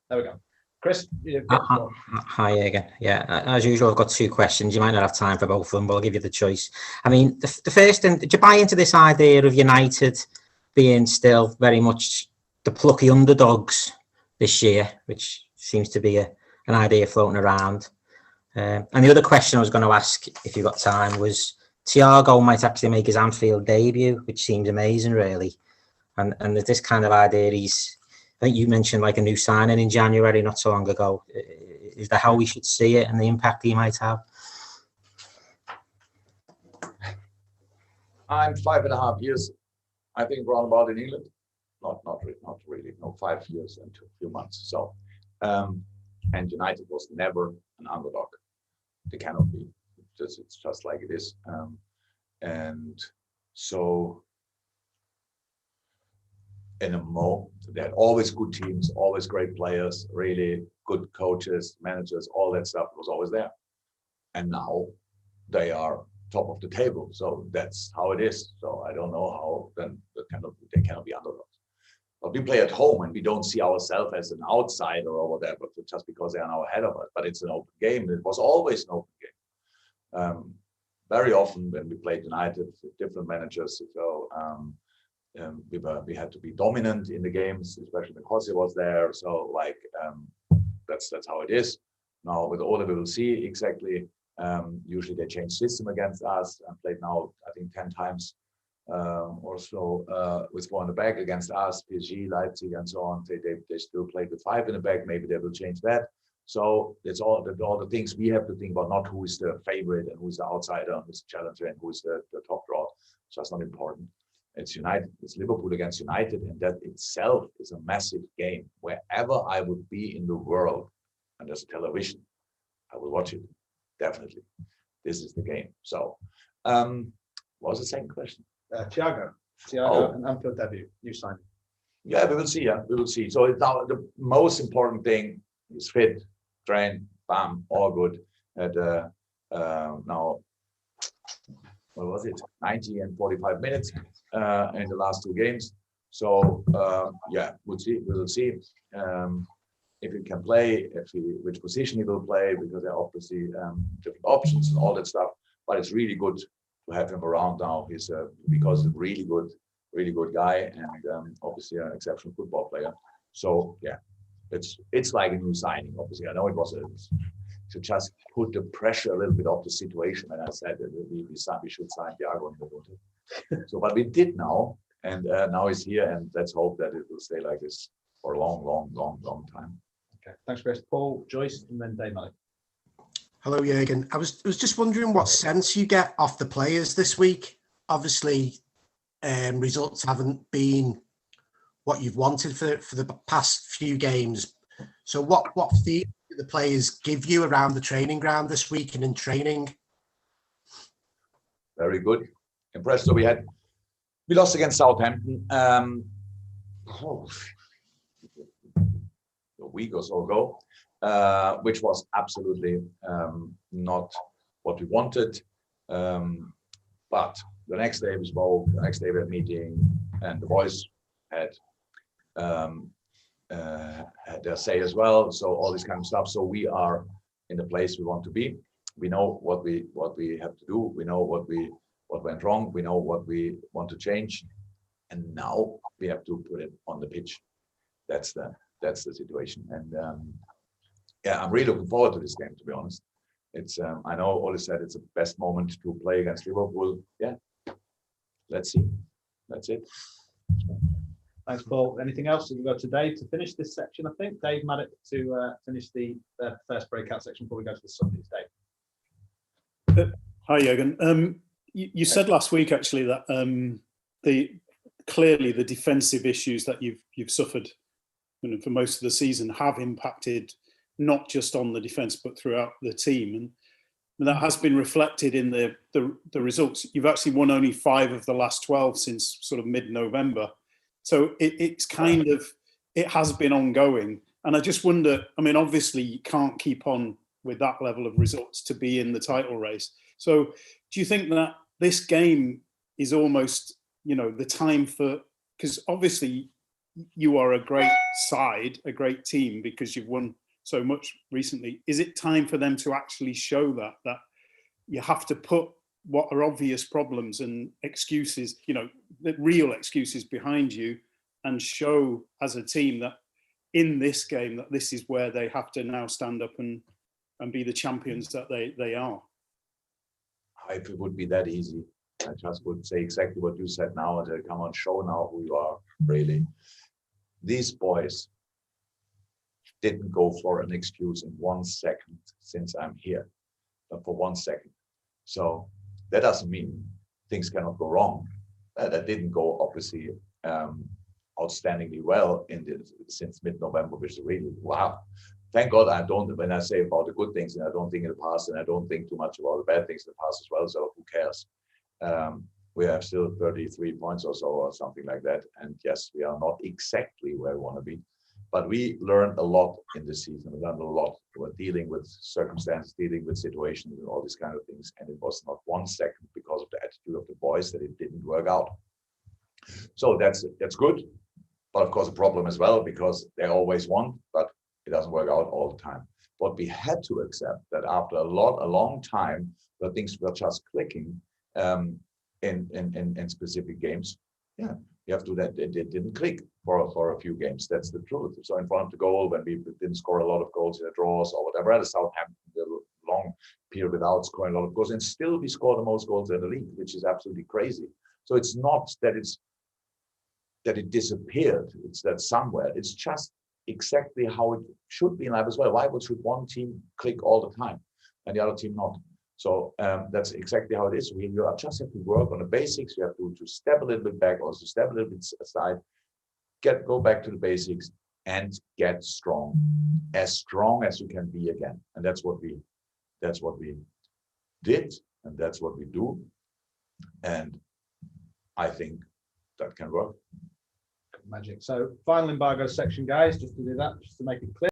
There we go. Chris, hi again. Yeah, as usual, I've got two questions. You might not have time for both of them, but I'll give you the choice. I mean, the first thing, did you buy into this idea of United being still very much the plucky underdogs this year, which seems to be an idea floating around? And the other question I was going to ask, if you've got time, was Thiago might actually make his Anfield debut, which seems amazing, really. And there's this kind of idea I think you mentioned like a new signing in January not so long ago. Is that how we should see it and the impact he might have? I'm 5.5 years, I think, roundabout in England. Not really. No, 5 years and a few months. So, and United was never an underdog. They cannot be. It's just like it is. And so, in a mo, they had always good teams, always great players, really good coaches, managers, all that stuff was always there. And now they are top of the table. So that's how it is. So I don't know how then they cannot be underdogs. But we play at home and we don't see ourselves as an outsider or whatever, just because they are now ahead of us. But it's an open game. It was always an open game. Very often when we played United, different managers, so we had to be dominant in the games, especially because he was there. So that's how it is. Now with Ole, we will see exactly. Usually they change system against us and played now, I think 10 times or so with 4 in the back against us, PSG, Leipzig, and so on. They still played with 5 in the back. Maybe they will change that. So it's all the things we have to think about, not who is the favorite and who is the outsider and who is the challenger and who is the top draw. So that's not important. It's United, it's Liverpool against United, and that itself is a massive game. Wherever I would be in the world and there's television, I will watch it. Definitely. This is the game. So what was the second question? Thiago and Anfield debut, new signing. Yeah, we will see. Yeah, we will see. So now the most important thing is fit, train, bam, all good. And now, what was it? 90 and 45 minutes in the last 2 games. So yeah, we'll see. We will see if he can play, which position he will play, because there are obviously different options and all that stuff. But it's really good to have him around now. He's because a really good guy and obviously an exceptional football player. So yeah, it's like a new signing. Obviously, I know it was to just put the pressure a little bit off the situation. And I said that we should sign Thiago. So, but we did now, and now he's here, and let's hope that it will stay like this for a long time. Okay, thanks, Chris. Paul, Joyce, and then Dave Malik. Hello, Jurgen. I was just wondering what sense you get off the players this week. Obviously, results haven't been what you've wanted for the past few games. So what feeling do the players give you around the training ground this week and in training? Very good. Impressed. So we lost against Southampton a week or so ago, which was absolutely not what we wanted. But the next day we spoke, the next day we had a meeting, and the boys had their say as well. So all this kind of stuff. So we are in the place we want to be. We know what we have to do. We know what went wrong. We know what we want to change, and now we have to put it on the pitch. That's the situation. And yeah, I'm really looking forward to this game, to be honest. It's I know Ole said it's the best moment to play against Liverpool. Yeah, let's see. That's it. Thanks, Paul. Anything else? We'll go to Dave to finish this section, I think. Dave Maddock to finish the first breakout section before we go to the Sundays. Dave. Hi, Jurgen. You said last week actually that clearly the defensive issues that you've suffered for most of the season have impacted not just on the defence but throughout the team, and that has been reflected in the results. You've actually won only 5 of the last 12 since sort of mid-November, so it has been ongoing. And I just wonder, I mean, obviously you can't keep on with that level of results to be in the title race. So do you think that this game is almost, the time for, because obviously you are a great side, a great team, because you've won so much recently. Is it time for them to actually show that you have to put what are obvious problems and excuses, the real excuses behind you, and show as a team that in this game that this is where they have to now stand up and be the champions that they are? If it would be that easy, I just would say exactly what you said now, and come on, show now who you are, really. These boys didn't go for an excuse in 1 second since I'm here, but for 1 second. So that doesn't mean things cannot go wrong. That didn't go, obviously, outstandingly well since mid-November, which is really, wow. Thank God when I say about the good things, and I don't think in the past, and I don't think too much about the bad things in the past as well, so who cares? We have still 33 points or so, or something like that. And yes, we are not exactly where we want to be, but we learned a lot in this season. We learned a lot. We're dealing with circumstances, dealing with situations and all these kind of things. And it was not 1 second because of the attitude of the boys that it didn't work out. So that's good. But of course, a problem as well, because they always won, but it doesn't work out all the time. But we had to accept that after a long time, where things were just clicking in specific games, yeah, you have to that it didn't click for a few games. That's the truth. So in front of the goal, when we didn't score a lot of goals in the draws or whatever, at Southampton, the long period without scoring a lot of goals, and still we score the most goals in the league, which is absolutely crazy. So it's not that it disappeared. It's that somewhere. It's just exactly how it should be in life as well. Why should one team click all the time and the other team not? So that's exactly how it is. You just have to work on the basics. You have to step a little bit back, also step a little bit aside, go back to the basics and get strong as you can be again. And that's what we did, and that's what we do. And I think that can work. Magic. So final embargo section, guys, just to do that, just to make it clear.